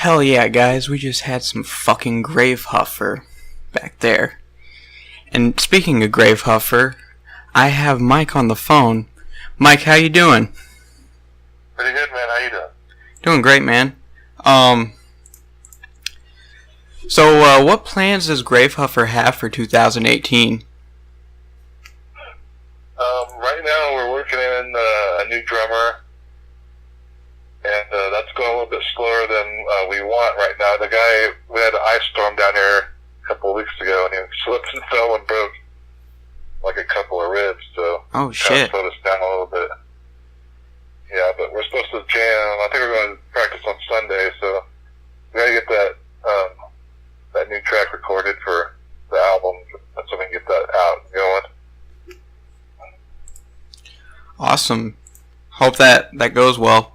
Hell yeah, guys, we just had some fucking Gravehuffer back there. And speaking of Gravehuffer, I have Mike on the phone. Mike, how you doing? Pretty good, man. How you doing? Doing great, man. So what plans does Gravehuffer have for 2018? Right now we're working in a new drummer, and that's going a little bit slower than we want right now. The guy, we had an ice storm down here a couple of weeks ago, and he slipped and fell and broke like a couple of ribs, so oh shit, slowed us down a little bit. Yeah, but we're supposed to jam. I think we're going to practice on Sunday, so we gotta get that new track recorded for the album, so we can get that out and going. Awesome. Hope that goes well.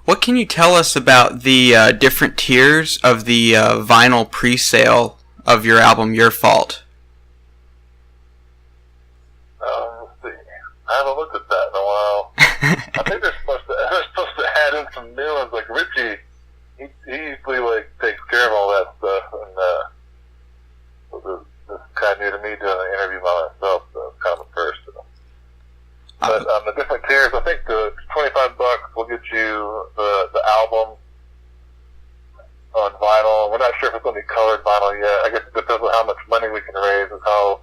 What can you tell us about the different tiers of the vinyl presale of your album, Your Fault? Let's see. I haven't looked at that in a while. I think they're supposed to add in some new ones. Like Richie, he usually like takes care of all that stuff, and this is kind of new to me doing an interview by myself, so it's kind of a first. But the different tiers, I think the $25 will get you the album on vinyl. We're not sure if it's going to be colored vinyl yet. I guess it depends on how much money we can raise and how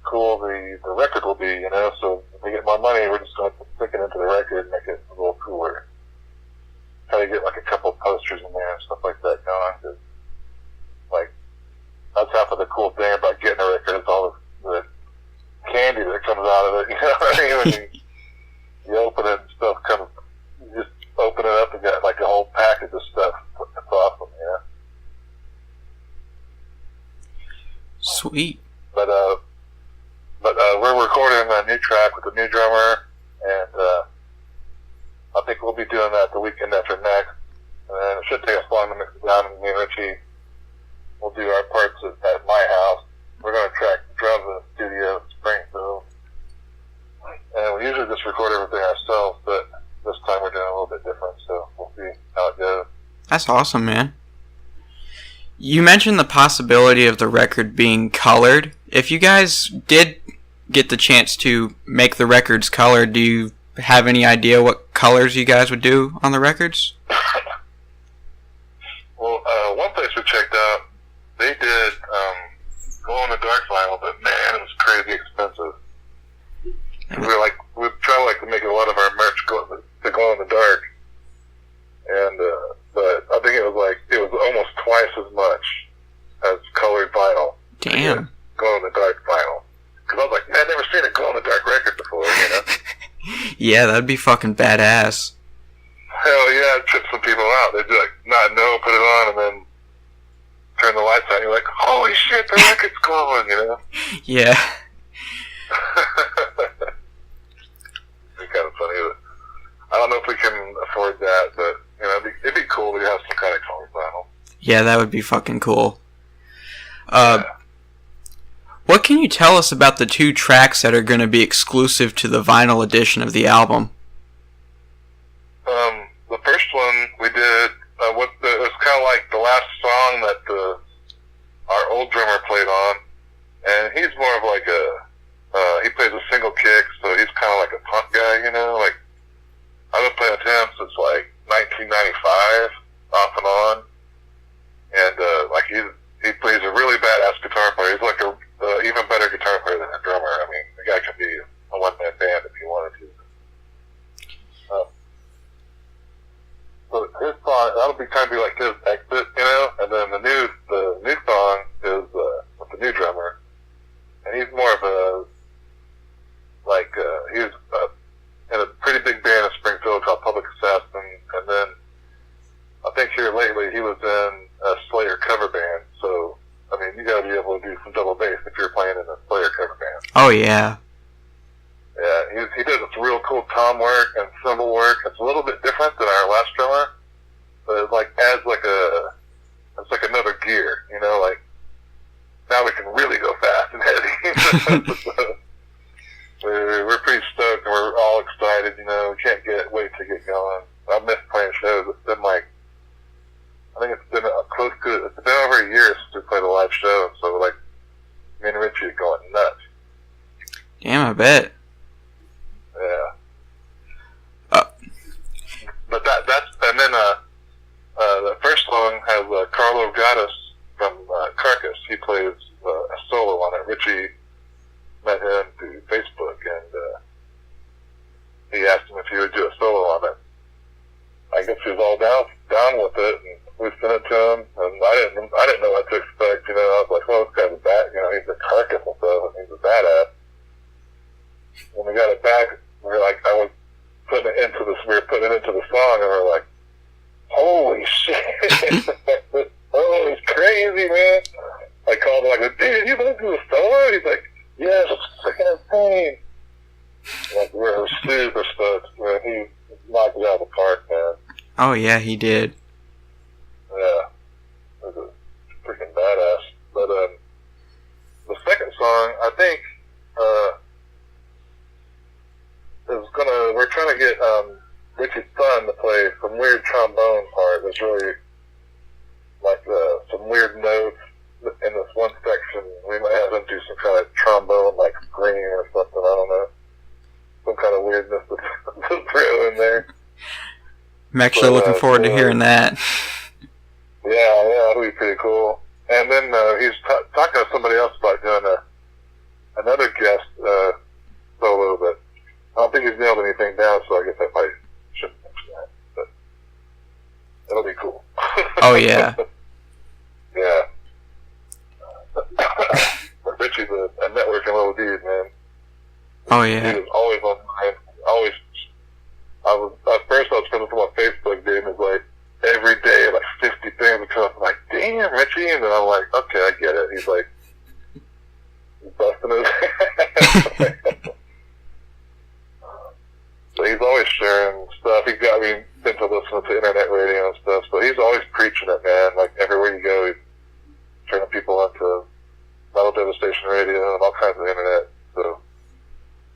cool the record will be, you know. So if we get more money, we're just going to stick it into the record and make it a little cooler. Try to get like a couple posters in there and stuff like that going. Cause, like, that's half of the cool thing about getting a record is all the candy that comes out of it, you know what I mean? When you open it and stuff comes, you just open it up and get like a whole package of stuff. It's awesome, yeah. Sweet. But we're recording a new track with a new drummer, and I think we'll be doing that the weekend after next. And it should take us long to mix it down, and me and Richie will do our parts at my house. We're going to track the drums in the studio in Springfield. And we usually just record everything ourselves, but this time we're doing a little bit different, so we'll see how it goes. That's awesome, man. You mentioned the possibility of the record being colored. If you guys did get the chance to make the records colored, do you have any idea what colors you guys would do on the records? Well, one place we checked out, they did glow-in-the-dark vinyl, but man, it was crazy expensive. We try to make a lot of our merch glow in the dark, and but I think it was almost twice as much as colored vinyl. Damn. Glow in the dark vinyl, because I was like, man, I've never seen a glow in the dark record before, you know. Yeah, that'd be fucking badass. Hell yeah, it'd trip some people out. They'd be like, not know, put it on, and then turn the lights on. You're like, holy shit, the record's glowing, you know. Yeah. It's kind of funny. But I don't know if we can afford that, but you know, it'd be cool to have some kind of colored vinyl. Yeah, that would be fucking cool. What can you tell us about the 2 tracks that are going to be exclusive to the vinyl edition of the album? The first one we did, it was kind of like the last song that our old drummer played on, and he's more of like he plays a single kick, so he's kind of like a punk guy, you know. Like, I've been playing with him since like 1995, off and on, and like he plays a really badass guitar player. He's like a even better guitar player than a drummer. I mean, the guy can be a one-man band if he wanted to. So his song, that'll be kind of like his exit, you know. And then the new song is with the new drummer, and he's more of a he's in a pretty big band in Springfield called Public Assassin, and then I think here lately he was in a Slayer cover band. So I mean, you gotta be able to do some double bass if you're playing in a Slayer cover band. Oh yeah. Yeah, he does some real cool tom work and cymbal work. It's a little bit different than our last drummer, but it adds it's like another gear, you know. Like, now we can really go fast and heavy. So, we're pretty stoked and we're all excited, you know. We can't wait to get going. I miss playing shows. It's been like play the live show. So like, me and Richie are going nuts. Damn, I bet. Yeah. But that's, and then the first song has Carlo Gaddis from Carcass. He plays a solo on it. Richie met him through Facebook, and he asked him if he would do a solo on it. I guess he was all down with it, and we sent it to him, and I didn't know what to expect. You know, I was like, well, this guy's a he's a Carcass and stuff, and he's a badass. When we got it back, we were like, we were putting it into the song, and we were like, holy shit. Oh, it's crazy, man. I called him, like, dude, you listened to the solo? He's like, yes, it's freaking insane. Like, we were super stoked, man. He knocked it out of the park, man. Oh, yeah, he did. Yeah. It was a freaking badass. But, the second song, I think, we're trying to get, Richie's son to play some weird trombone part that's really, like, some weird notes in this one section. We might have him do some kind of trombone, like, scream or something, I don't know. Some kind of weirdness to throw in there. I'm actually looking forward to hearing that. Yeah, that'll be pretty cool. And then he's talking to somebody else about doing another guest solo, but I don't think he's nailed anything down, so I guess I probably shouldn't mention that. But it'll be cool. Oh, yeah. Yeah. But Richie's a networking little dude, man. Oh, yeah. He was always on my always. At first I was friends with him on Facebook, dude, and it was like, every day, like 50 things would come up. I'm like, damn, Richie. And then I'm like, okay, I get it. He's like, busting his ass. So he's always sharing stuff. He got me into listening to internet radio and stuff. So he's always preaching it, man. Like, everywhere you go, he's turning people onto Metal Devastation Radio and all kinds of internet. So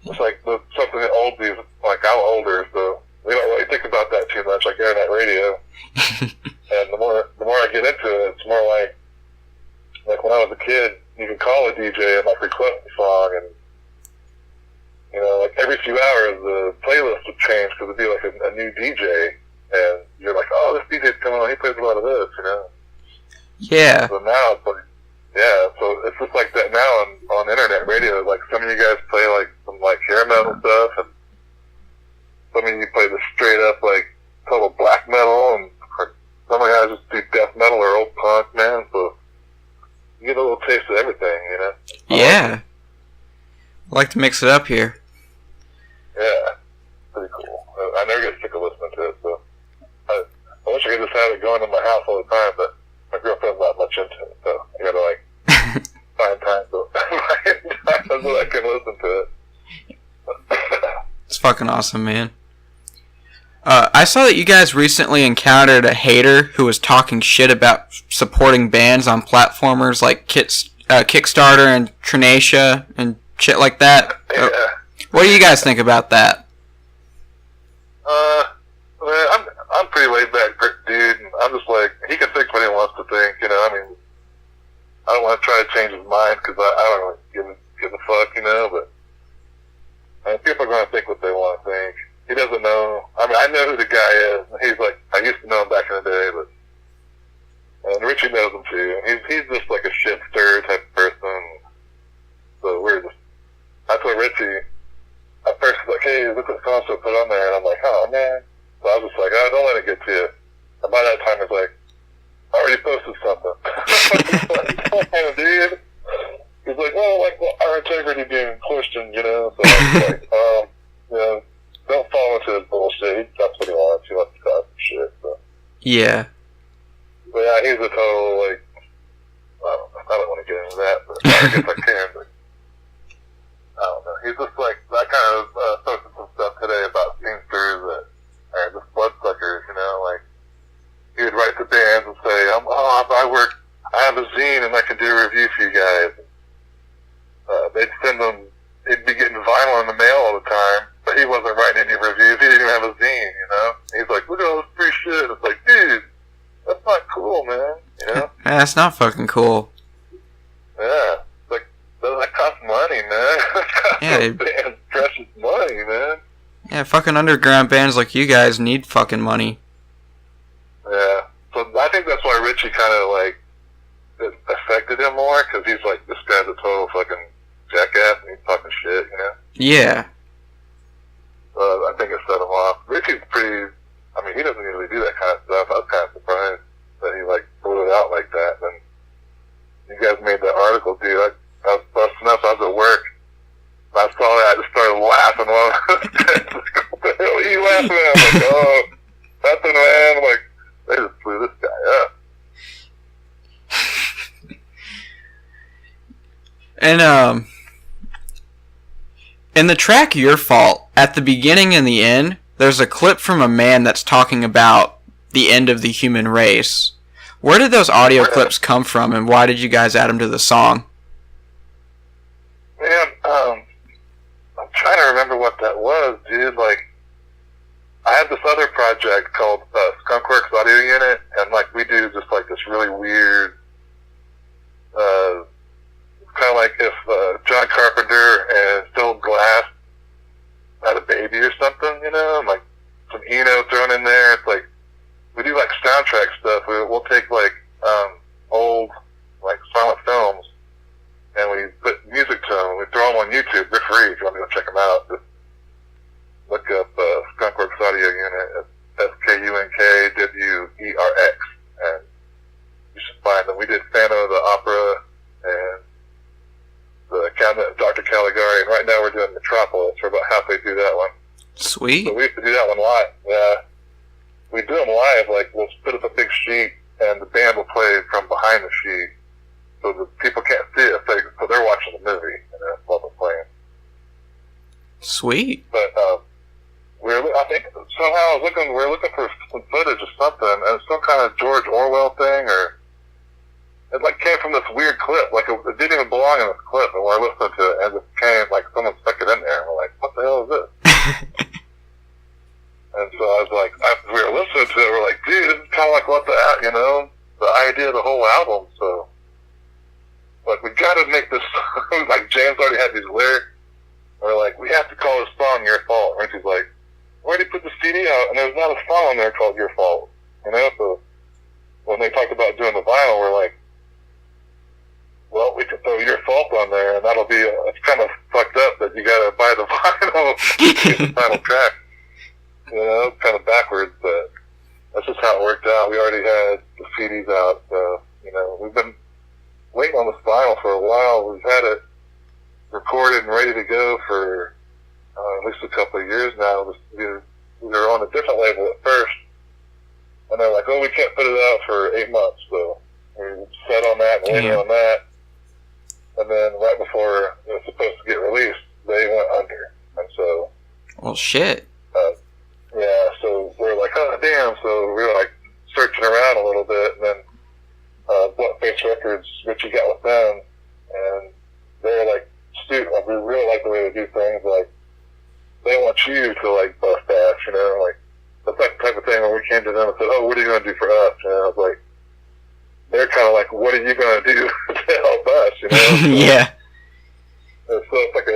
it's like something that oldies, like, I'm older, so we don't really think about that too much, like internet radio. And the more I get into it, it's more like when I was a kid, you could call a DJ and like request a song, and you know, like every few hours the playlist would change because it'd be like a new DJ, and you're like, oh, this DJ's coming on, he plays a lot of this, you know. Yeah. So now it's like, yeah, so it's just like that now on internet radio. Like some of you guys play like some like hair metal stuff, and some of you play the straight up like total black metal, and some of you guys just do death metal or old punk, man. So you get a little taste of everything, you know. Yeah. I like to mix it up here. Yeah, pretty cool. I never get sick of listening to it, so I wish I could just have it going in my house all the time, but my girlfriend's not much into it, so I gotta like find time so I can listen to it. It's fucking awesome, man. I saw that you guys recently encountered a hater who was talking shit about supporting bands on platformers like Kickstarter and Trinacia and shit like that. Yeah. What do you guys think about that? I'm pretty laid back dude, and I'm just like, he can think what he wants to think, you know. I mean, I don't want to try to change his mind because I don't really give a fuck, you know. But I mean, people are going to think what they want to think. He doesn't know. I mean, I know who the guy is. He's like, I used to know him back in the day, but and Richie knows him too. He's just like a shit stirrer type of person. So we're just. I told Richie at first, he's like, hey, look what so put on there, and I'm like, oh man. So I was just like, oh, don't let it get to you. And by that time, it's like, I already posted something. Like, oh, dude. He's like, well, like, our integrity being questioned, you know. So I was like, you know, don't fall into his bullshit. That's what he wants. He wants to cause some shit. So. Yeah. But yeah, he's a total, like, I don't want to get into that, but I guess I can, but I don't know. He's just like, I kind of posted some stuff today about singsters that are just bloodsuckers, you know, like, he would write to bands and say, I have a zine and I can do a review for you guys. They'd send them, he'd be getting vinyl in the mail all the time, but he wasn't writing any reviews. He didn't even have a zine, you know? He's like, look at all this free shit. It's like, dude, that's not cool, man, you know? That's not fucking cool. Yeah. Bands precious money, man. Yeah, fucking underground bands like you guys need fucking money. Yeah. So I think that's why Richie kind of, like, it affected him more, because he's like, this guy's a total fucking jackass, and he's talking shit, you know? Yeah. I think it set him off. Richie's pretty, I mean, he doesn't usually do that kind of stuff. I was kind of surprised that he, like, blew it out like that. And you guys made that article, dude. I was busting up. I was at work. I saw that. I just started laughing. Like, what the hell are you laughing at? I'm like, oh, nothing, man. I'm like, they just blew this guy up. And, in the track Your Fault, at the beginning and the end, there's a clip from a man that's talking about the end of the human race. Where did those audio clips come from, and why did you guys add them to the song? Man, I'm trying to remember what that was, dude. Like, I had this other project called Skunkworks Audio Unit, and, like, we do just, like, this really weird, kind of like if John Carpenter and Phil Glass had a baby or something, you know, and, like, some Eno thrown in there. It's like, we do, like, soundtrack stuff. We'll take, like, old, like, silent films, and we put music to them, and we throw them on YouTube. They're free if you want to go check them out. Just look up Skunkworks Audio Unit. It's SKUNKWERX, and you should find them. We did Phantom of the Opera and the Cabinet of Dr. Caligari, and right now we're doing Metropolis. We're about halfway through that one. Sweet. So we used to do that one live. Yeah. We do them live, like, we'll put up a big sheet, and the band will play from behind the sheet, so the people can't see it, so they're watching the movie, and that's what we're playing. Sweet. But, I think somehow we're looking for some footage of something, and it's some kind of George Orwell thing, or it, like, came from this weird clip, like, it didn't even belong in this clip, and we're listening to it, and it came, like, someone stuck it in there, and we're like, what the hell is this? And so I was like, after we were listening to it, we're like, dude, this is kind of like what the, you know, the idea of the whole album, so, like, we gotta make this song, like, James already had these lyrics, and we're like, we have to call this song Your Fault, and Richie's like, where'd he put the CD out? And there's not a song on there called Your Fault, you know, so when they talked about doing the vinyl, we're like, well, we can throw Your Fault on there, and that'll be, it's kind of fucked up that you gotta buy the vinyl to get the final track. You know, kind of backwards, but that's just how it worked out. We already had the CDs out, so, you know, we've been waiting on this vinyl for a while. We've had it recorded and ready to go for at least a couple of years now. We were on a different label at first, and they're like, oh, we can't put it out for 8 months, so we sat on that and waited on that, and then right before it was supposed to get released, they went under, and so... Well, shit. Yeah, so we're like, oh, damn. So we were like searching around a little bit, and then Blunt Face Records, Richie got with them, and they were like, like, we really like the way they do things. Like, they want you to, like, bust ass, you know? Like, that's like the type of thing when we came to them and said, oh, what are you going to do for us? And I was like, they're kind of like, what are you going to do to help us, you know? So, yeah. So it's like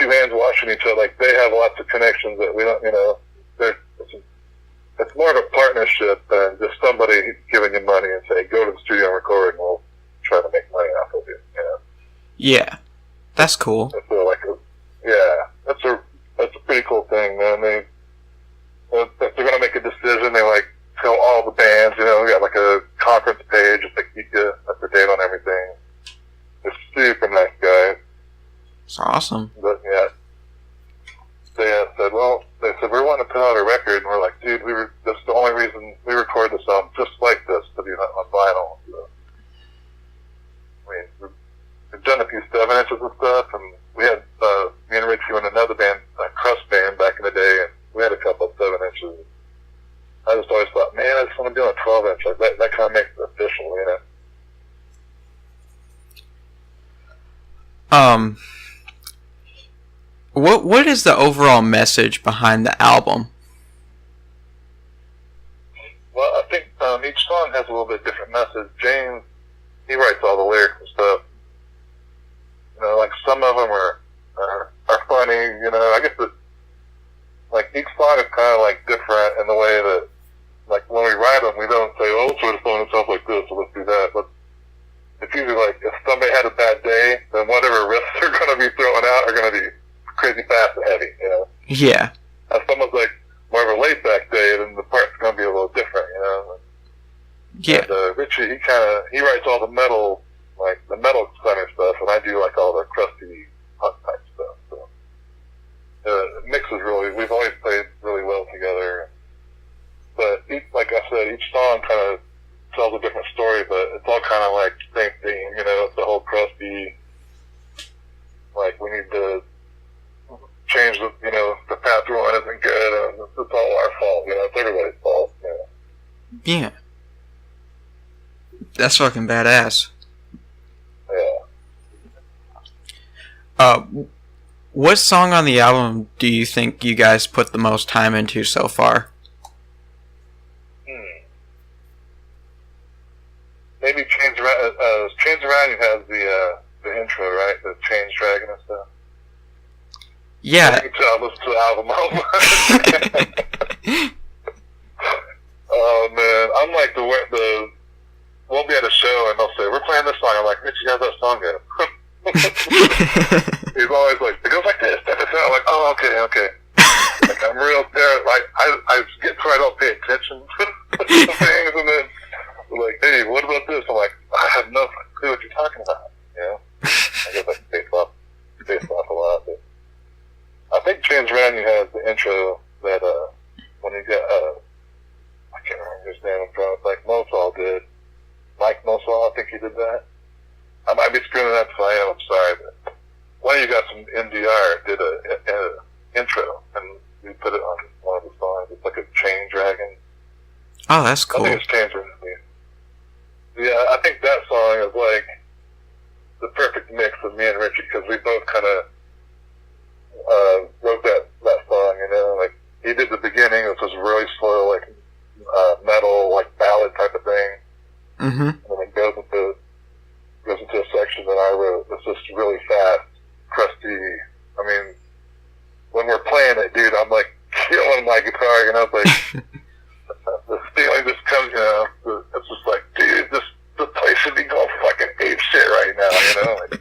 two hands washing each other. Like, they have lots of connections that we don't, you know. It's more of a partnership than just somebody giving you money and say, go to the studio and record, and we'll try to make money off of it, you know? Yeah. That's cool. So, like, that's a pretty cool thing, man. If they're going to make a decision, they, like, tell all the bands, you know, we got, like, a conference page, just, like, keep you up to date on everything. They're super nice guys. It's awesome. But, yeah. They said, we're wanting to put out a record, and we're like, dude, that's the only reason we recorded this album just like this, to be on vinyl. So, I mean, we've done a few 7 inches and stuff, and we had, me and Richie and another band, a Crust band back in the day, and we had a couple of 7 inches. I just always thought, man, I just want to do a 12 inch, like that kind of makes it official, you know? What is the overall message behind the album? Well, I think each song has a little bit different message. James, he writes all the lyrics and stuff. You know, like some of them are fun funny, you know. I guess like each song is kind of like different in the way that, like when we write them, we don't say, oh, so the song sounds like this, so let's do that. But it's usually like if somebody had a bad day, then whatever riffs they're going to be throwing out are going to be crazy fast and heavy, you know. Yeah. If someone's like more of a laid back day, then the part's going to be a little different, you know. Yeah. And Richie, he writes all the metal, like the metal center stuff, and I do like all the crusty punk type stuff. So it mixes really. We've always played really well together. But like I said, each song kind of tells a different story, but it's all kind of like the same theme, you know. It's the whole crusty, like we need to change the, you know, the path we're on isn't good, and it's all our fault, you know. It's everybody's fault, you know. Yeah. That's fucking badass. Yeah. What song on the album do you think you guys put the most time into so far? Maybe Chains Around. Chains Around You has the intro, right? The Chains Dragon and stuff. Yeah. You can tell I listened to the album. Oh man, I'm like we'll be at a show and they'll say, we're playing this song. I'm like, Mitch, how's that song go? He's always like, it goes like this. I'm like, oh, okay. Like, I'm real there. Like, I get to where I don't pay attention to things, and then like, hey, what about this? I'm like, I have no clue what you're talking about. You know? I guess I can face off a lot. But I think Chains Around You has the intro that when you get I can't remember his name. I'm drawing like Mosal did. Mike Mosal, I think he did that. I might be screwing it up if I am. I'm sorry, but one of you got some MDR did a intro, and we put it on one of the songs. It's like a chain dragon. Oh, that's cool. I think it's Chains Around You. Yeah, I think that song is like the perfect mix of me and Richie, because we both kind of wrote that song, you know. Like, he did the beginning, which was really slow, like metal, like ballad type of thing. Mm-hmm. And then it goes into a section that I wrote that's just really fast, crusty. I mean, when we're playing it, dude, I'm like killing my guitar, you know. It's like the feeling just comes, you know. It's just like, dude, this place should be going fucking ape shit right now, you know. Like,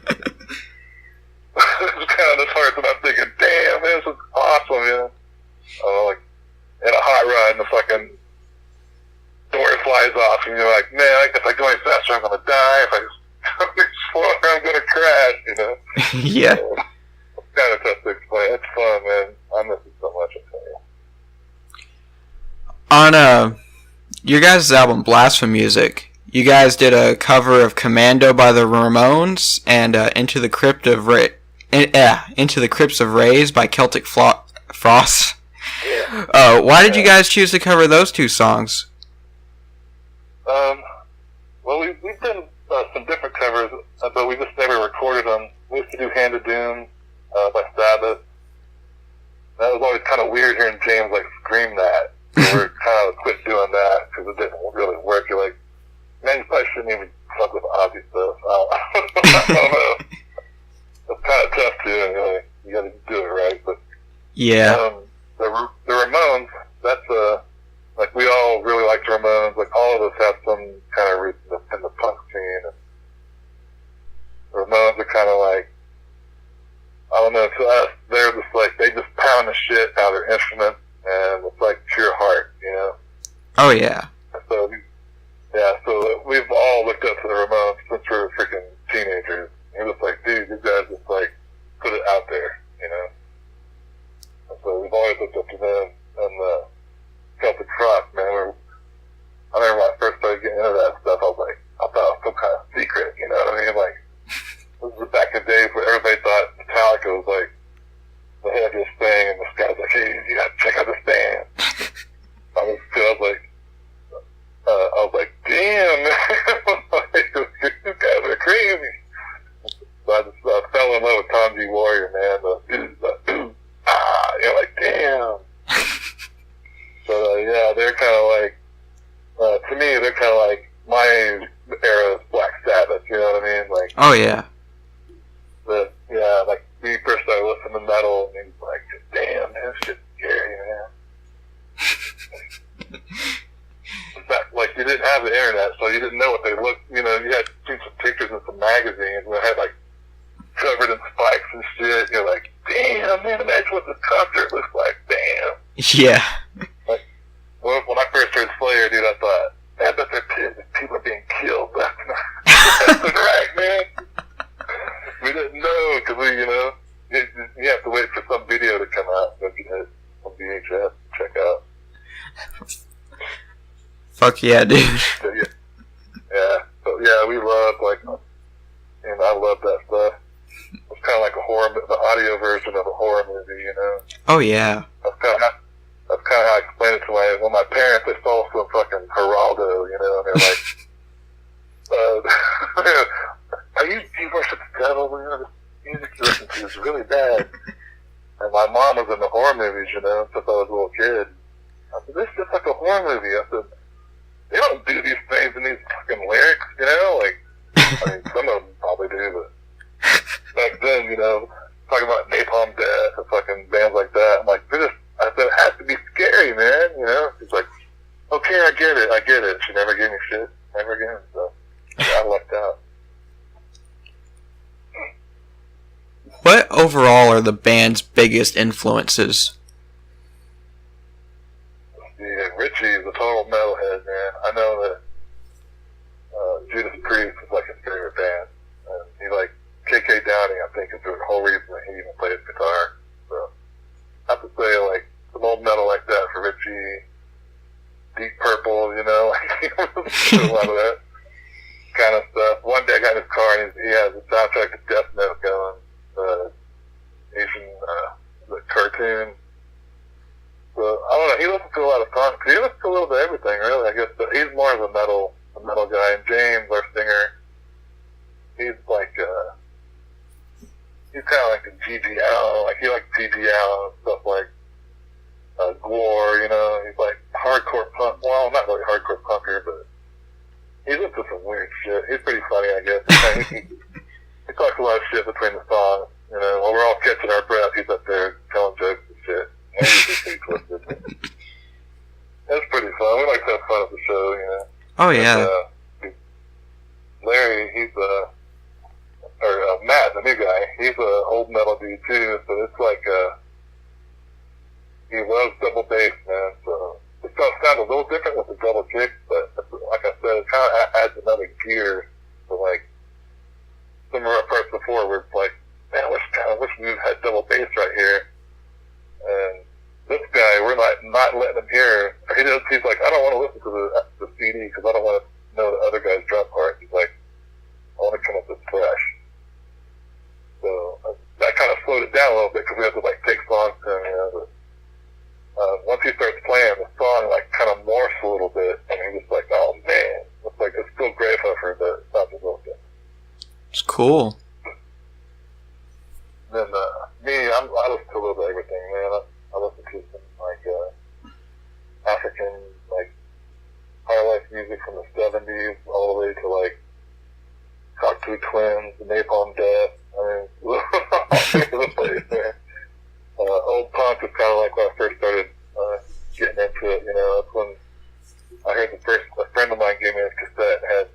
it's kind of the part that I'm thinking, damn, man, this is awesome, you know. Like in a hot run, the fucking door flies off, and you're like, man, if I go any faster, I'm gonna die. If I go any slower, I'm gonna crash, you know. Yeah. So, it's kind of tough to explain. It's fun, man. I miss it so much, I tell you. On your guys' album Blasphemy Music, you guys did a cover of Commando by the Ramones and Into the Crypt of Rays by Celtic Frost. Yeah. Why did you guys choose to cover those two songs? Well, we've done some different covers, but we just never recorded them. We used to do Hand of Doom by Sabbath. That was always kind of weird hearing James like scream that. So we're kind of quit doing that because it didn't really work. You're like, man, you probably shouldn't even fuck with Ozzy stuff. I don't know. It's kind of tough too. And you got to do it right. But yeah, the Ramones. That's like we all really liked Ramones. Like all of us have some kind of roots in the punk scene. And the Ramones are kind of like, I don't know, to us, they're just like, they just pound the shit out of their instruments, and it's like pure heart, you know? Oh, yeah. So, so we've all looked up to the Ramones since we were freaking teenagers. And it was like, dude, you guys just like, put it out there, you know? And so we've always looked up to them, and Celtic Frost, man, I remember when I first started getting into that stuff, I was like, I thought it was some kind of secret, you know what I mean? Like, this was back in the days where everybody thought Metallica was like the heaviest thing, and this guy's like, hey, you gotta check out this band. I was like, damn, man, you guys are crazy. So I just fell in love with Tom G. Warrior, man. You're like, damn. So yeah, they're kind of like, to me, they're kind of like my era's Black Sabbath. You know what I mean? Like, oh yeah. Yeah, like when he first started listening to metal, and he was like, damn, man, this shit's scary, man. Like, you didn't have the internet, so you didn't know what they looked, you know, you had seen some pictures in some magazines, and they had, like, covered in spikes and shit, you're like, damn, man, imagine what this concert looks like, damn. Yeah. Like, when I first heard Slayer, dude, I thought, man, I bet people are being killed left and right. That's right, man. We didn't know, because we, you know, you have to wait for some video to come out, and get it on VHS to check out. Fuck yeah, dude. So, yeah, we loved, like, and I love that stuff. It's kind of like the audio version of a horror movie, you know? Oh, yeah. That's kind of how I explain it to my parents. They saw some fucking Geraldo, you know, and they're like, do you worship the devil? You know, this music you listen to is really bad. And my mom was in the horror movies, you know, since I was a little kid. I said, this is just like a horror movie. I said, they don't do these things in these fucking lyrics, you know? Like, I mean, some of them probably do, but back then, you know, talking about Napalm Death and fucking bands like that, I'm like, I said, it has to be scary, man, you know? She's like, okay, I get it. She never gave me shit, never again, so I lucked out. What overall are the band's biggest influences? Yeah, Richie is a total metalhead, man. I know that Judas Priest is like his favorite band. And he like KK Downing, I think, is the whole reason that he even plays guitar. So I have to say, like, some old metal like that for Richie, Deep Purple, you know, like, he was a lot of that kind of stuff. One day I got in his car and he has a soundtrack to Death Note going, Asian, the cartoon. So, I don't know, he listens to a lot of songs. He listens to a little bit of everything, really, I guess, but he's more of a metal guy. And James, our singer, he's like, he's kind of like a G.G. Allen, like, he likes G.G. Allen and stuff like, Gore, you know, he's like hardcore punk, well, not really hardcore punker, but he's into some weird shit. He's pretty funny, I guess. He talks a lot of shit between the songs, you know, while we're all catching our breath, he's up there telling jokes and shit. And he's just pretty twisted. It's pretty fun. We like to have fun at the show, you know. Oh, yeah. And, Larry, he's Matt, the new guy, he's a old metal dude too, so it's like, he loves double bass, man, so it sounds a little different with the double kick, but like I said, it kind of adds another gear to, like, some of our parts before where it's like, man, I wish we had double bass right here. And this guy, we're not letting him hear. He's like, I don't want to listen to the CD because I don't want to know the other guy's drum part. He's like, I want to come up with fresh. So that kind of slowed it down a little bit because we had to like take songs to him, you know. But once he starts playing, the song like kind of morphs a little bit, and he's just like, oh man, it's like it's still Gravehuffer, but it sounds a little different. It's cool. Then me, I listen to a little bit of everything, man. I listen to some like African like high life music from the '70s all the way to like Cockatoo Twins, the Napalm Death. I mean, all over the place, man. Old punk was kind of like when I first started getting into it. You know, that's when I heard a friend of mine gave me this cassette and had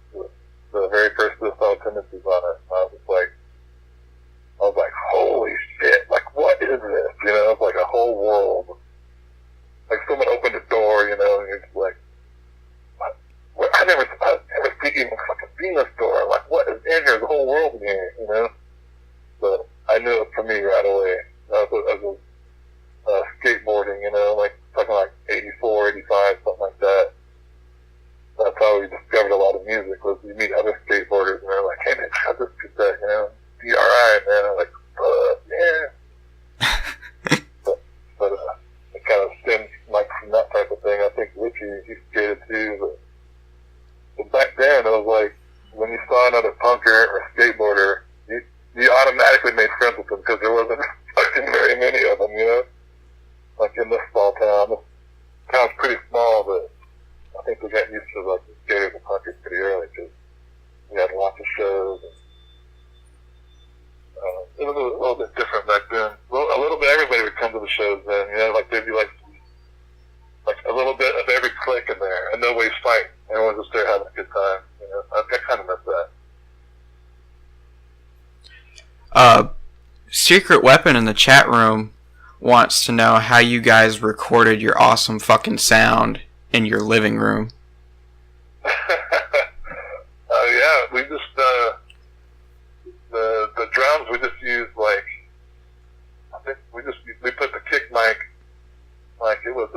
the very first Suicidal Tendencies on it. I was like, holy shit, like, what is this? You know, it's like a whole world. Like, someone opened a door, you know, and you're just like, what? I've never even fucking seen this door. Like, what is in here? There's a whole world in here, you know? But I knew it for me right away. I was skateboarding, you know, like, talking like 84, 85, something like that. That's how we discovered a lot of music, was you meet other skateboarders, and they're like, hey, man, check out this cassette, you know? DRI, man. I'm like, yeah. but it kind of stemmed like from that type of thing. I think Richie, he skated too, but back then it was like when you saw another punker or skateboarder, you automatically made friends with them because there wasn't fucking very many of them, you know. Like in this small town, this town's pretty small, but I think we got used to like the skaters and punkers pretty early because having a good time. You know, I kind of miss that. Secret Weapon in the chat room wants to know how you guys recorded your awesome fucking sound in your living room. Yeah, we just the drums we just used like I think we put the kick mic like it was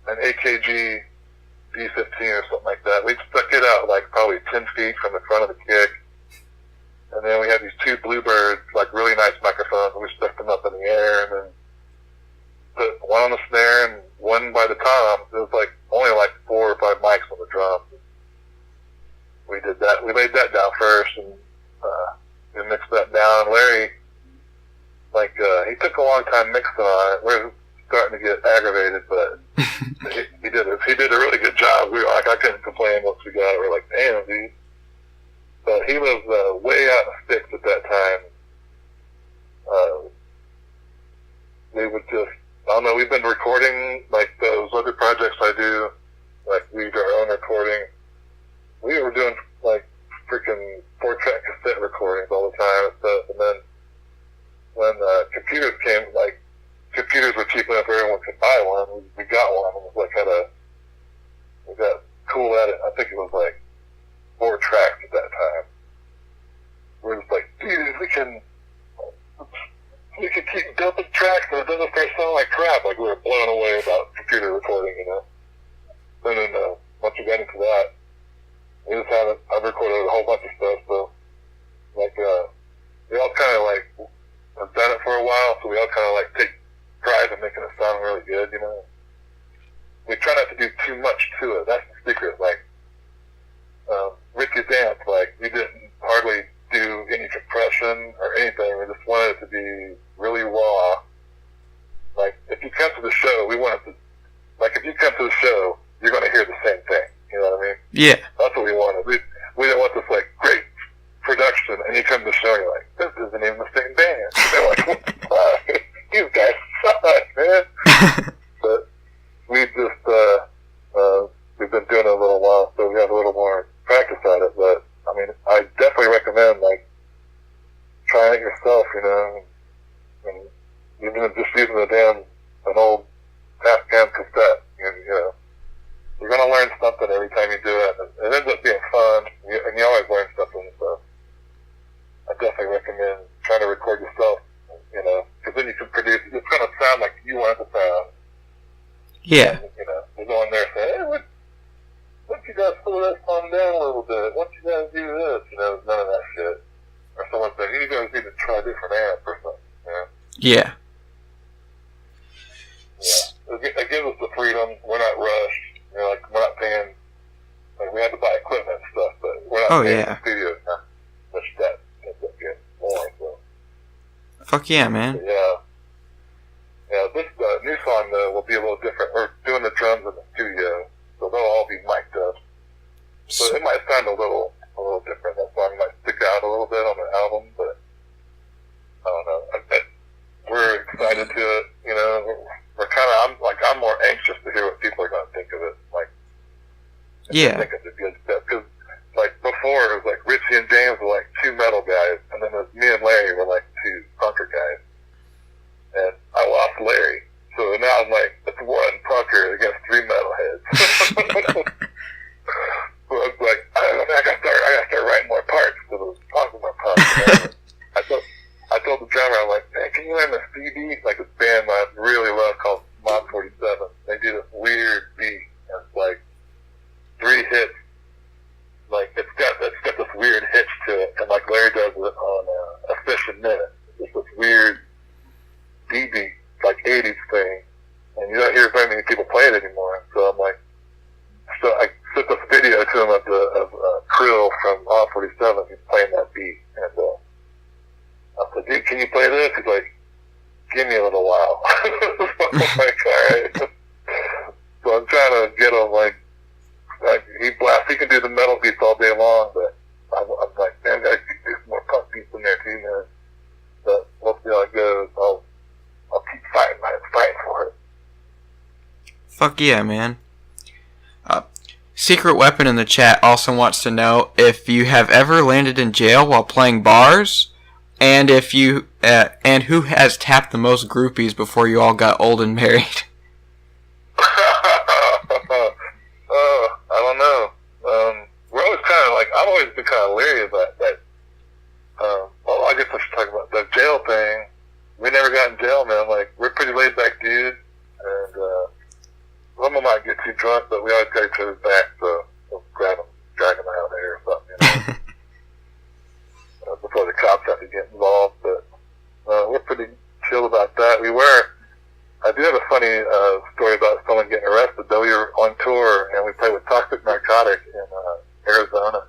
an AKG D15 or something like that. We stuck it out like probably 10 feet from the front of the kick, and then we had these two Bluebirds, like really nice microphones, and we stuck them up in the air, and then put one on the snare and one by the toms. It was like only like 4 or 5 mics on the drums. We did that. We laid that down first, and we mixed that down. Larry, like, he took a long time mixing on it. We're starting to get aggravated, but he did a really good job. We were like, I couldn't complain once we got it. We're like, damn, dude. But he was way out in the sticks at that time. We would just, I don't know, we've been recording, like, those other projects I do, like, we do our own recording. We were doing, like, freaking 4-track cassette recordings all the time and stuff, and then when computers came, like, computers were cheap enough everyone could buy one, we got one, and it was, like, we got cool at it. I think it was, like, 4 tracks at that time. We're just like, dude, we can keep dumping tracks and it doesn't start sounding like crap. Like, we were blown away about computer recording, you know. And then, once we got into that, I've recorded a whole bunch of stuff, so, like, we all kind of, like, have done it for a while, so we all kind of, like, take pride in making it sound really good, you know. We try not to do too much to it. That's the secret. Like, Ricky's amp, like, we didn't hardly do any compression or anything. We just wanted it to be really raw. Like, if you come to the show, we wanted to, like, if you come to the show, you're going to hear the same thing. You know what I mean? Yeah. That's what we wanted. We didn't want this, like, great production, and you come to the show, and you're like, this isn't even the same band. They're like, what the fuck? You guys suck, man. But we just, we've been doing it a little while, so we have a little more practice at it. But, I mean, I definitely recommend, like, trying it yourself, you know, and even just using an old half-cam cassette, you know. You're going to learn something every time you do it, and it ends up being fun, and you always learn something, so I definitely recommend trying to record yourself, you know, because then you can produce, it's going to sound like you want it to sound. Yeah. And, you know, you're going there saying, hey, why don't you guys slow that song down a little bit? Why don't you guys do this? You know, none of that shit. Or someone saying, you guys need to try a different amp or something, you know? Yeah. Yeah. It gives us the freedom. We're not rushed. You know, like, we're not paying, like, we had to buy equipment and stuff, but we're not paying the studio much that ends up getting more, so. Fuck yeah, man. But yeah, this new song, will be a little different. We're doing the drums in the studio, so they'll all be mic'd up. So it might sound a little different. That song might stick out a little bit on the album, but I don't know. We're excited to it, you know. We're kind of, I'm more anxious to hear what people are going to think of it. Like, yeah. I think it's a good step. Because, like, before, it was like Richie and James were like 2 metal guys, and then it was me and Larry were like 2 punker guys. And I lost Larry. So now I'm like, it's 1 punker against 3 metalheads. So it's like, I gotta start writing more parts, because it was talking more parts. I told the drummer, I'm like, man, can you learn this CD? Like, this band I really love called Mod 47. They do this weird beat, and it's like 3 hits. Like, it's got this weird hitch to it, and like Larry does it on a fish a minute. It's this weird D-beat, like 80s thing, and you don't hear very many people play it anymore. So I'm like, so I sent this video to him of Krill from Mod 47. He's playing that beat, and I said, dude, can you play this? He's like, give me a little while. I'm like, alright. So I'm trying to get him, like he can do the metal beats all day long, but I'm like, man, I could do some more punk beats in there too, man. But we'll see how it goes. I'll keep fighting for it. Fuck yeah, man. Secret Weapon in the chat also wants to know if you have ever landed in jail while playing bars, and if you and who has tapped the most groupies before you all got old and married. I don't know. We're always kind of like, I've always been kind of leery about that. Well, I guess I should talk about the jail thing. We never got in jail, man. Like, we're pretty laid back dudes, and some of them might get too drunk, but we always got each other's back, so we'll drag them out there or something, you know, before the cops have to get involved. But we're pretty chill about that. I do have a funny story about someone getting arrested, though. We were on tour, and we played with Toxic Narcotic in Arizona.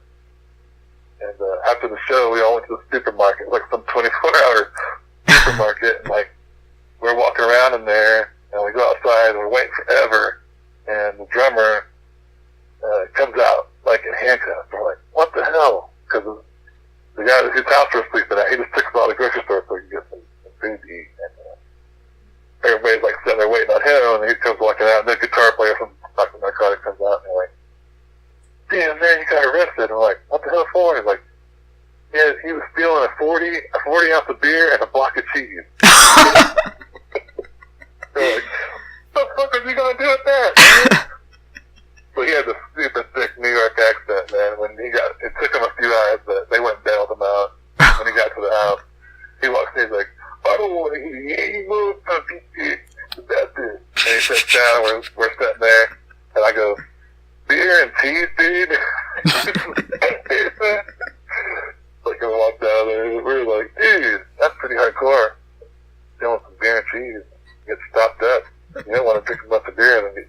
And after the show, we all went to the supermarket, like some 24-hour supermarket, and like we're walking around in there, and we go outside, and we're waiting forever, and the drummer comes out like in handcuffs. We're like, what the hell? Because the guy whose house we're sleeping at, he just took us out of the grocery store so we could get some food to eat. And everybody's like sitting there waiting on him, and he comes walking out, and the guitar player from Toxic Narcotic comes out, and they're like, damn, man, you got arrested. And we're like, what the hell for? He's like, yeah, he was stealing a 40 ounce of beer and a block of cheese. They're like, what the fuck are you going to do with that, man? But he had this super thick New York accent, man. When it took him a few hours, but they went and bailed him out. When he got to the house, he walks in, he's like, I don't want to hear any more fucking shit. That's it. And he sits down, we're sitting there, and I go, beer and cheese, dude? Like, I walked down there, we were like, dude, that's pretty hardcore. Stealing some beer and cheese, get stopped up. You don't want to drink a bunch of beer and then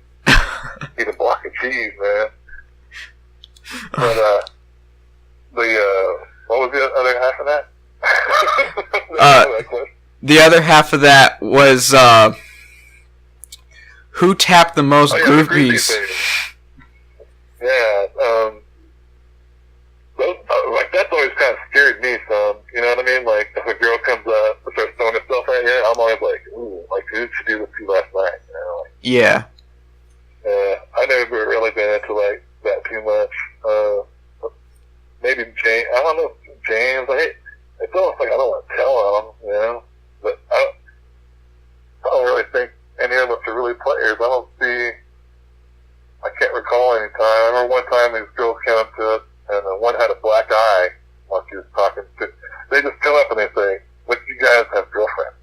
eat a block of cheese, man. But, what was the other half of that? The other half of that was, who tapped the most groupies? Yeah, like, that's always kind of scared me some, you know what I mean? Like, if a girl comes up and starts throwing herself at you, I'm always like, ooh, like, who did you do this to last night, you know? Like, yeah. I never really been into, like, that too much. Maybe James, I don't know, James, it's almost like I don't want to tell him, you know? But I don't really think any of us are really players. I can't recall any time. I remember one time these girls came up to us, and one had a black eye while she was talking to. They just come up and they say, "What, you guys have girlfriends?"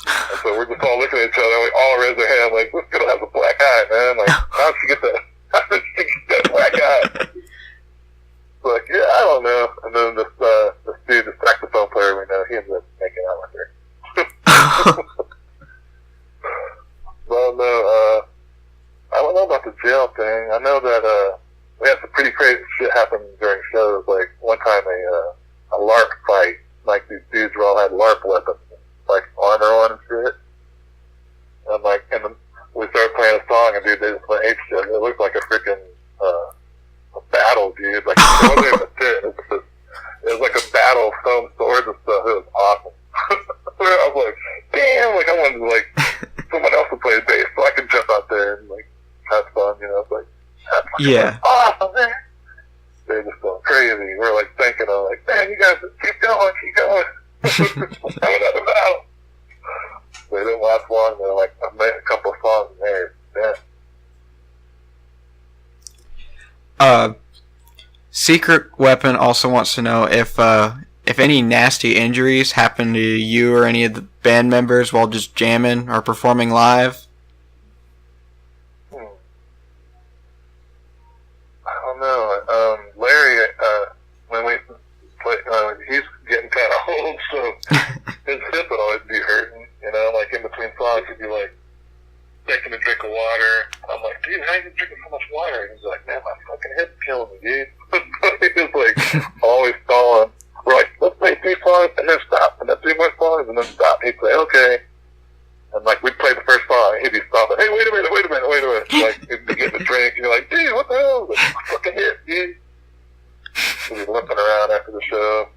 And so we're just all looking at each other, and we all raise our hand like, "This girl has a black eye, man. Like, how did she get that? How did she get that black eye?" Like, yeah, I don't know. And then this dude, the saxophone player we know, he ended up making out with her. Well, no, I don't know about the jail thing. I know that we had some pretty crazy shit happen during shows. Like, one time a LARP fight. Like, these dudes all had LARP weapons, like armor on and shit. And like, we started playing a song, and dude, they just went ape shit. It looked like a freaking a battle, dude. Like, it wasn't even a pit. It was like a battle of foam swords and stuff. It was awesome. I was like, damn, like, I wanted to, like, someone else to play bass so I could jump out there and, like, have fun, you know? It's like, yeah. Awesome, man. They're just going crazy. We're, like, thinking, like, man, you guys keep going. Having another battle. They didn't last long. They're like, I made a couple of songs in there. Yeah. Secret Weapon also wants to know if any nasty injuries happen to you or any of the band members while just jamming or performing live. I don't know. Larry, when we play, he's getting kind of old, so his hip would always be hurting. You know, like in between songs, he'd be like taking a drink of water. I'm like, dude, how are you drinking so much water? And he's like, man, my fucking hip's killing me, dude. He's like always stalling. We're like, let's make 3 songs and then stop, and then 3 more songs and then stop. He'd say, okay. And like, we'd play the first song, and he'd be stopping. Hey, wait a minute. Like, he'd be getting a drink, and you're like, dude, what the hell? Like, fucking hit, dude. He'd be limping around after the show.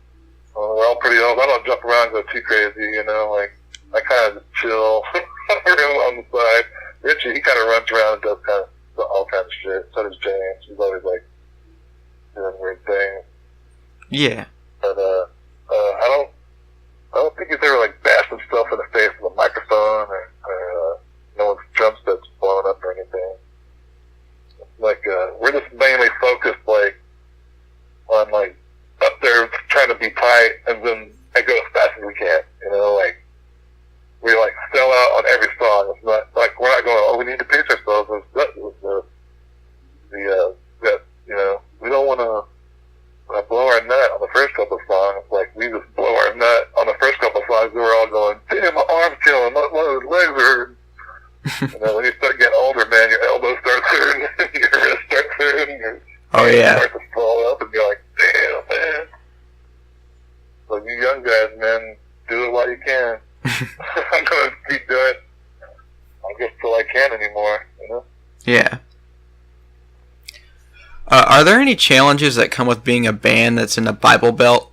We're all pretty old. I don't jump around and go too crazy, you know, like, I kind of just chill on the side. Richie, he kind of runs around and does kind of all kinds of shit. So does James. He's always like doing weird things. Yeah. But I don't think he's ever like bashed himself in the face with a microphone or no one's drum set's blown up or anything. Like we're just mainly focused like on like up there trying to be tight and then I go as fast as we can. You know, like we like sell out on every song. It's not like we're not going, oh, we need to pace ourselves. You know, we don't want to blow our nut on the first couple of songs. Like we just blow our nut on the first couple of songs. We were all going, damn, my arm's killing, my legs are. And then when you start getting older, man, your elbows start hurting, your wrist starts hurting, your yeah. start to fall up, and you're like, damn, man. So you young guys, man, do it while you can. I'm gonna keep doing it. I guess till I can't anymore, you know? Yeah. Are there any challenges that come with being a band that's in the Bible Belt?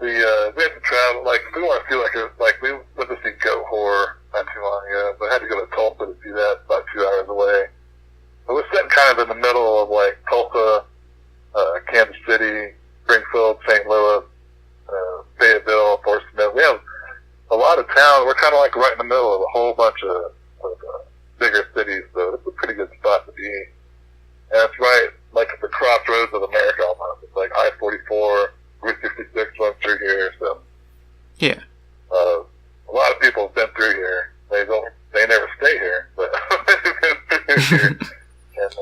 We have to travel, like, we want to feel like we went to see Gravehuffer not too long ago, but I had to go to Tulsa to do that, about 2 hours away. But we're sitting kind of in the middle of, like, Tulsa, Kansas City, Springfield, St. Louis, Fayetteville, Fort Smith. We have a lot of towns. We're kind of like right in the middle of a whole bunch of bigger cities, so it's a pretty good spot to be. And it's right, like, at the crossroads of America almost. It's like I-44, Route 66 runs through here, so. Yeah. A lot of people have been through here. They never stay here, but they've been through here. And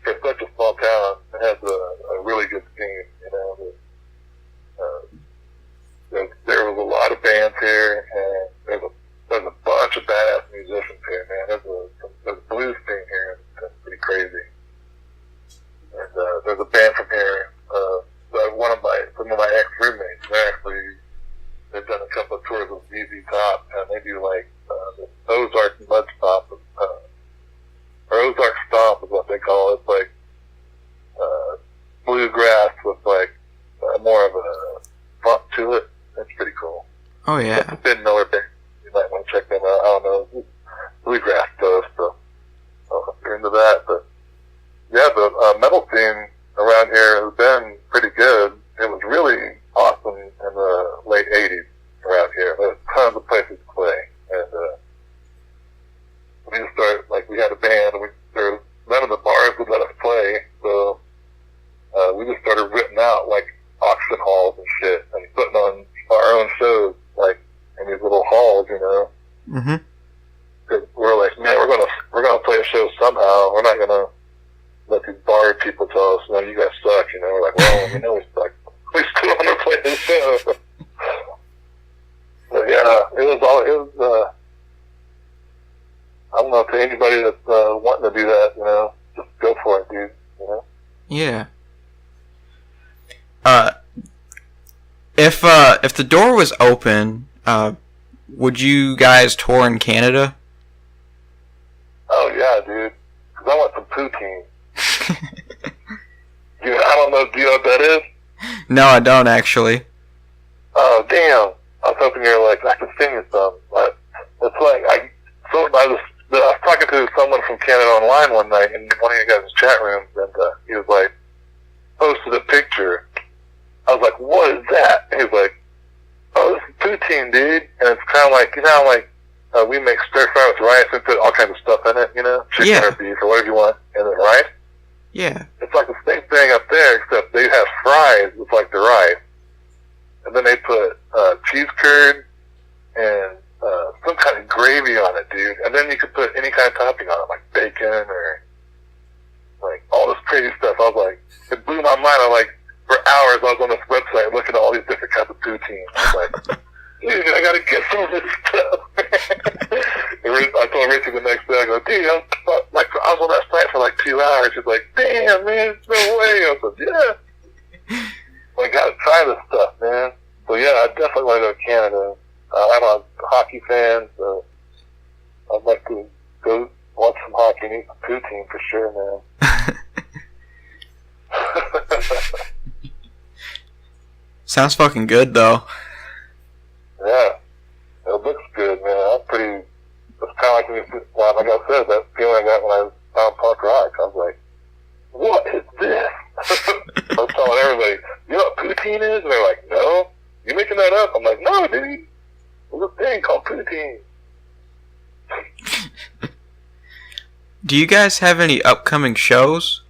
for such a small town, it has a really good scene, you know. There was a lot of bands here, and there's a bunch of badass musicians here, man. There's a blues scene here that's pretty crazy. And there's a band from here. Some of my ex-roommates, they've done a couple of tours with ZZ Top, and they do like the Ozark Mud Stomp, or Ozark Stomp is what they call it. It's like bluegrass with like more of a funk to it. That's pretty cool. Oh yeah. That's a Ben Miller band. You might want to check them out. I don't know, bluegrass stuff. So if you're into that, but yeah, the metal scene around here has been pretty good. It was really awesome in the late 80s around here. There's tons of places to play. And we just started, like, we had a band, and none of the bars would let us play, so we just started renting out, like, auction halls and shit, and putting on our own shows, like, in these little halls, you know? Mm-hmm. 'Cause we're like, man, we're gonna play a show somehow. We're not gonna let these bar people tell us, no, you guys suck, you know? We're like, well, we know we suck. We still want to play the show. But yeah, I don't know, to anybody that's wanting to do that, you know, just go for it, dude, you know? Yeah. If the door was open, would you guys tour in Canada? Oh yeah, dude. 'Cause I want some poutine. Dude, I don't know, do you know what that is? No, I don't actually. Oh, damn. I was hoping you were like, I can sing you some. But it's like, I was talking to someone from Canada Online one night in one of you guys' chat rooms, and he was like, posted a picture. I was like, what is that? And he was like, oh, this is poutine, dude. And it's kind of like, you know, like, we make stir fry with rice and put all kinds of stuff in it, you know? Chicken or beef or whatever you want, and then rice. Yeah. It's like the same thing up there, except they have fries with like the rice. And then they put cheese curd and some kind of gravy on it, dude. And then you could put any kind of topping on it, like bacon or like all this crazy stuff. I was like, it blew my mind. I was like, for hours I was on this website looking at all these different kinds of poutine. I was like, dude, I gotta get some of this stuff. I told Richard the next day, I go, dude, I was on that site for like 2 hours. He's like, damn, man, no way. I said, yeah. I gotta try this stuff, man. So yeah, I definitely want to go to Canada. I'm a hockey fan, so I'd like to go watch some hockey and eat some poutine for sure, man. Sounds fucking good, though. Yeah, it looks good, man. I'm pretty well, like I said, that feeling I got when I found punk rock, I was like, what is this? I was telling everybody, you know what poutine is? And they're like, no. You making that up? I'm like, no, dude. There's a thing called poutine. Do you guys have any upcoming shows?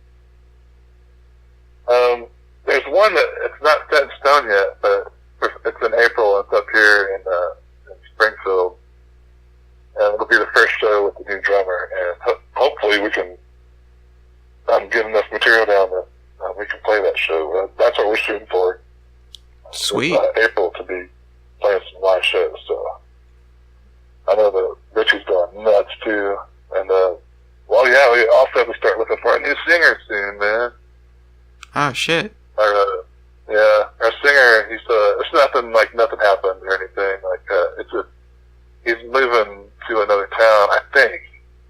There's one that it's not set in stone yet, but it's in April. It's up here in Springfield, and it'll be the first show with the new drummer. And hopefully we can get enough material down that we can play that show. That's what we're shooting for. Sweet. April to be playing some live shows. So I know that Richie's going nuts too, and well, yeah, we also have to start looking for a new singer soon, man. Oh shit. Our singer, it's nothing happened or anything. It's just, he's moving to another town, I think.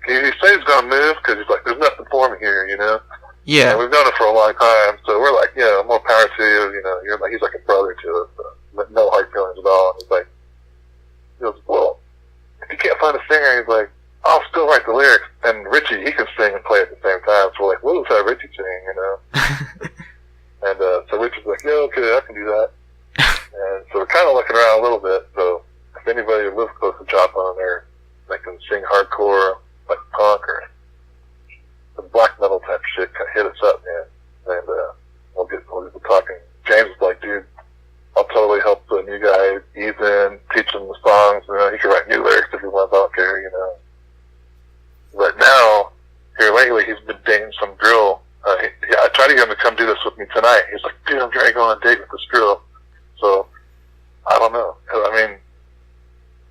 He says he's gonna move because he's like, there's nothing for me here, you know? Yeah. And we've known him for a long time, so we're like, yeah, more power to you, you know, he's like a brother to us, so no hard feelings at all. And he's like, he goes, well, if you can't find a singer, he's like, I'll still write the lyrics. And Richie, he can sing and play at the same time, so we're like, we'll just have Richie sing, you know? And so Richard's like, yeah, okay, I can do that. And so we're kind of looking around a little bit. So if anybody who lives close to Joplin, they can sing hardcore, like punk or some black metal type shit, hit us up, man. And we'll get talking. James is like, dude, I'll totally help the new guy ease in, teach him the songs. You know, he can write new lyrics if he wants. I don't care, you know. But now, here lately, he's been dating some girl. I tried to get him to come do this with me tonight. He's like, dude, I'm trying to go on a date with this girl. So, I don't know. I mean,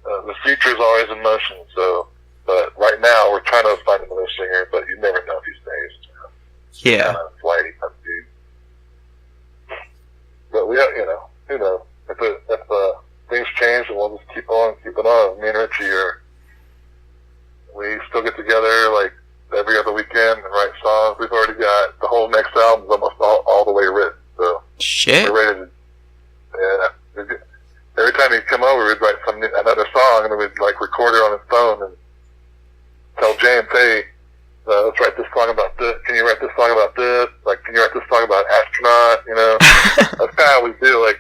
the future is always in motion. So, but right now, we're trying to find another singer, but you never know if he stays. Yeah. Flighty type dude. But we have, you know, who knows? If things change, then we'll just keep on keeping on. Me and Richie we still get together, like, every other weekend and write songs. We've already got the whole next album almost all the way written. So shit. We're ready to. Yeah. Every time he'd come over, we'd write another song, and then we'd like record it on his phone and tell James, hey, let's write this song about this. Can you write this song about this? Like, can you write this song about astronaut? You know, that's kind of how we do. Like,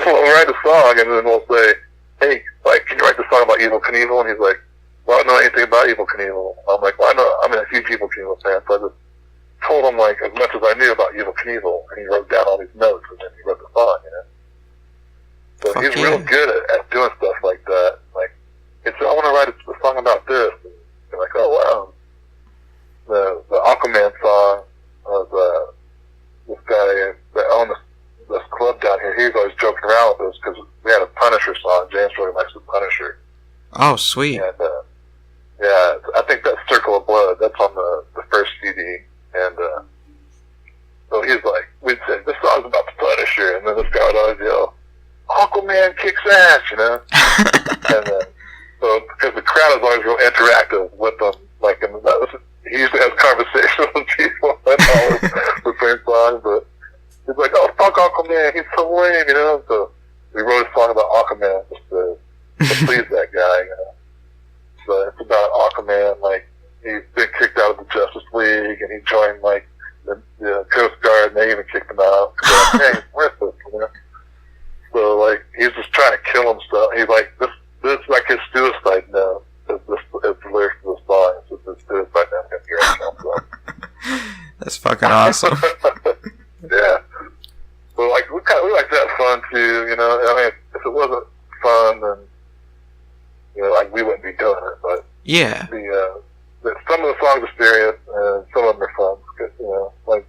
we'll write a song, and then we'll say, hey, like, can you write this song about Evel Knievel? And he's like, well, I don't know anything about Evel Knievel. I'm like, well, I'm a huge Evel Knievel fan, so I just told him, like, as much as I knew about Evel Knievel, and he wrote down all these notes, and then he wrote the song, you know? So he's real good at doing stuff like that. Like, I want to write a song about this. And you're like, oh, wow. The Aquaman song was this guy that owned this club down here. He was always joking around with us because we had a Punisher song. James really likes the Punisher. Oh, sweet. And, yeah, I think that's Circle of Blood. That's on the first CD. And so he's like, we'd say, this song's about the Punisher. And then this guy would always yell, Aquaman kicks ass, you know? And then, so, because the crowd is always real interactive with them. Like, he usually has conversations with people and all the same song, but he's like, oh, fuck Aquaman, he's so lame, you know? So we wrote a song about Aquaman just to please that guy, you know? So it's about Aquaman, like, he's been kicked out of the Justice League, and he joined, like, the Coast Guard, and they even kicked him out. So, like, hey, where's this, you know? So, like, he's just trying to kill himself. He's like, this is like his suicide note. It's the lyrics of the song. It's just his suicide note. I'm going to hear it kill himself. That's fucking awesome. Yeah. So, like, we like to have fun, too, you know? I mean, if it wasn't fun, then, you know, like, we wouldn't be doing it, but yeah. Some of the songs are serious, and some of them are fun. Cause, you know, like,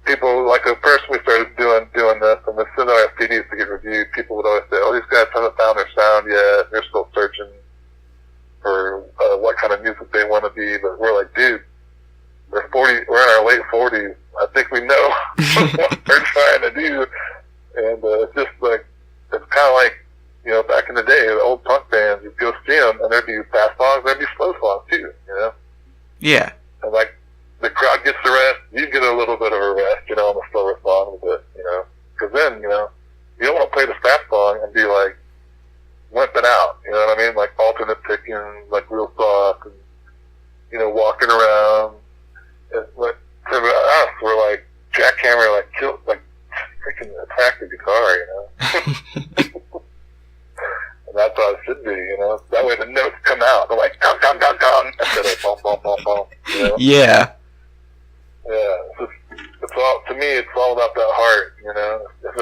people, like, the first we started doing this, and we send out our CDs to get reviewed, people would always say, oh, these guys haven't found their sound yet, they're still searching for what kind of music they want to be, but we're like, dude, we're in our late 40s, I think we know what we're trying to do, and it's just like, it's kind of like, you know, back in the day, the old punk bands, you'd go see them, and there'd be fast songs, there'd be slow songs, too, you know? Yeah. And, like, the crowd gets the rest, you get a little bit of a rest, you know, on the slower song, but, you know, because then, you know, you don't want to play the fast song and be like, limping out, you know what I mean? Like alternate picking, like real soft, and, you know, walking around. And like, to us, we're like, jackhammer, like, killed, like, freaking attack the guitar, you know? And that's how it should be, you know? That way the notes come out. They're like, dun, dun, dun, dun, instead of bum, bum, bum, bum, you know? Yeah. Yeah. It's all, to me, it's all about that heart, you know? If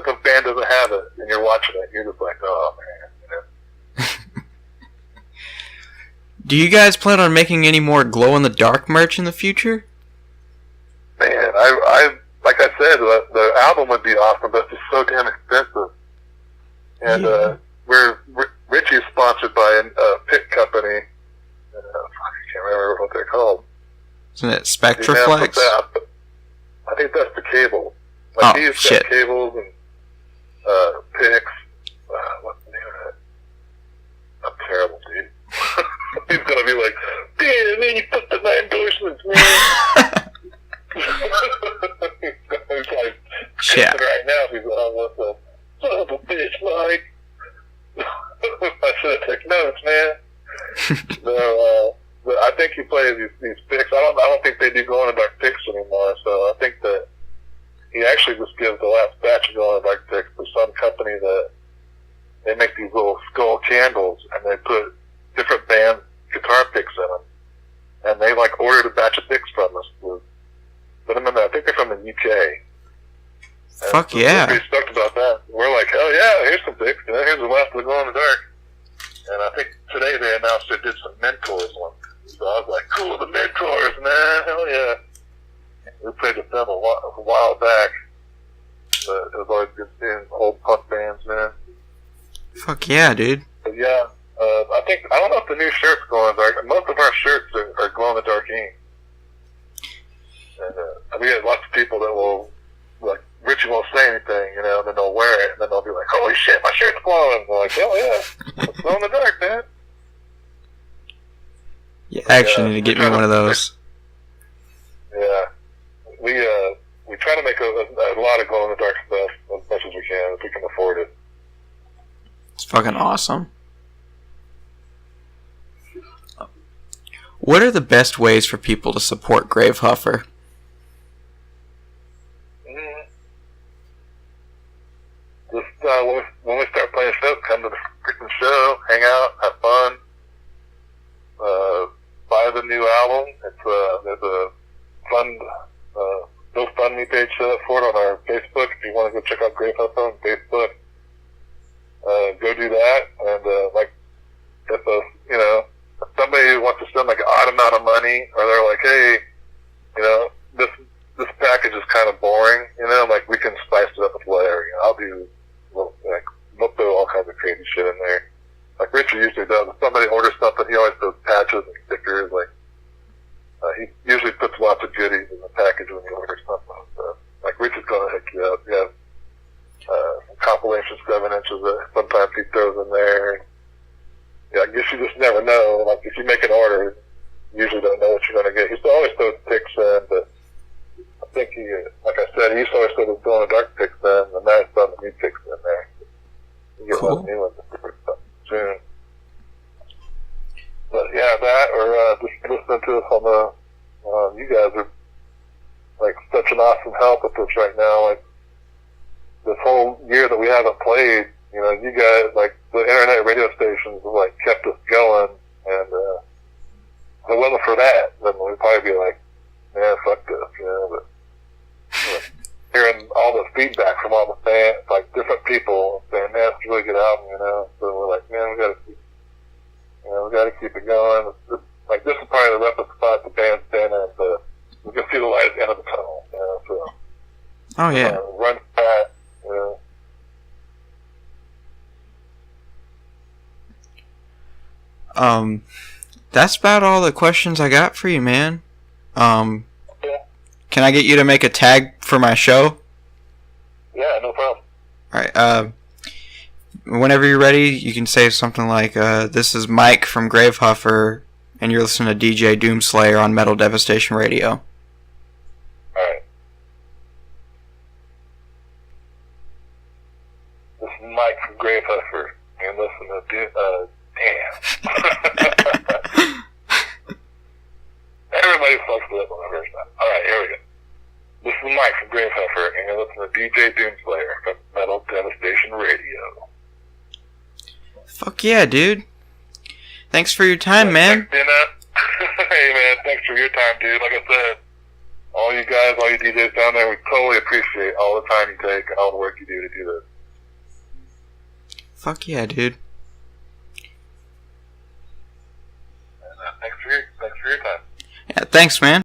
a band doesn't have it, and you're watching it, you're just like, oh, man, you know? Do you guys plan on making any more glow-in-the-dark merch in the future? Man, I like I said, the album would be awesome, but it's just so damn expensive. And Richie's sponsored by a pick company. I can't remember what they're called. Isn't it Spectraflex? I think that's the cable. Like he's got cables and picks. What's the name of it? I'm terrible, dude. He's gonna be like, damn, man, you put the 9 endorsements, man. He's like, shit. Right now, he's on with the son of a bitch, Mike. I should have taken notes, man. But I think he plays these picks. I don't think they do glow-in-the-dark picks anymore. So I think that he actually just gives the last batch of glow-in-the-dark picks to some company that they make these little skull candles and they put different band guitar picks in them. And they like ordered a batch of picks from us. But I think they're from the UK. Fuck so yeah. We're pretty stoked about that. We're like, hell yeah, here's some picks. You know, here's the last of the glow-in-the-dark. And I think today they announced they did some Mentors one. So I was like, cool, the Mentors, man, hell yeah. We played with them a while back. But it was always good seeing old punk bands, man. Fuck yeah, dude. But yeah, I don't know if the new shirt's glow-in-the-dark. Most of our shirts are glow-in-the-dark ink. And we get lots of people that will, like, Richie won't say anything, you know, and then they'll wear it, and then they'll be like, holy shit, my shirt's glowing. And they're like, hell yeah, it's glow-in-the-dark, man. You actually need to get me one of those. Yeah. We try to make a lot of glow-in-the-dark stuff as much as we can, if we can afford it. It's fucking awesome. What are the best ways for people to support Gravehuffer? Just when we start playing shows, come to the freaking show, hang out, have fun, buy the new album. There's a fund GoFundMe page set up for it on our Facebook. If you want to go check out Gravehuffer on Facebook, go do that. And like if somebody wants to spend like an odd amount of money, or they're like, hey, you know, this package is kind of boring, you know, like we can spice it up with whatever. You know, I'll do we'll throw all kinds of crazy shit in there. Like Richard usually does. If somebody orders something, he always does patches and stickers. Like he usually puts lots of goodies in the package when he orders something. So, like Richard's gonna hook you up. You have some compilation 7 inches that sometimes he throws in there. Yeah, I guess you just never know. Like if you make an order, you usually don't know what you're gonna get. He always throws picks in, but I think he, like I said, he used to always throw the glow-in-the-dark picks in, and now he's throwing the new picks in there. You get cool. one new ones soon. But yeah, that or just listening to us on the. You guys are like such an awesome help with us right now. Like this whole year that we haven't played, you know, you guys like the internet radio stations have like kept us going, and if it wasn't for that, then we'd probably be like, man, fuck this, you know. But hearing all the feedback from all the fans, like different people saying, man, it's a really good album, you know. So we're like, man, we gotta keep it going. Like this is probably the roughest spot the band's been in, but we can see the light at the end of the tunnel, you know. So oh yeah, run fast, you know. That's about all the questions I got for you, man. Can I get you to make a tag for my show? Yeah, no problem. Alright, whenever you're ready, you can say something like, this is Mike from Gravehuffer, and you're listening to DJ Doomslayer on Metal Devastation Radio. Alright. This is Mike from Gravehuffer, and Everybody fucks with it on the first time. Alright, here we go. This is Mike from Gravehuffer, and you're listening to DJ Doomslayer from Metal Devastation Radio. Fuck yeah, dude. Thanks for your time, man. Hey, man, thanks for your time, dude. Like I said, all you guys, all you DJs down there, we totally appreciate all the time you take and all the work you do to do this. Fuck yeah, dude. And thanks for your time. Yeah, thanks, man.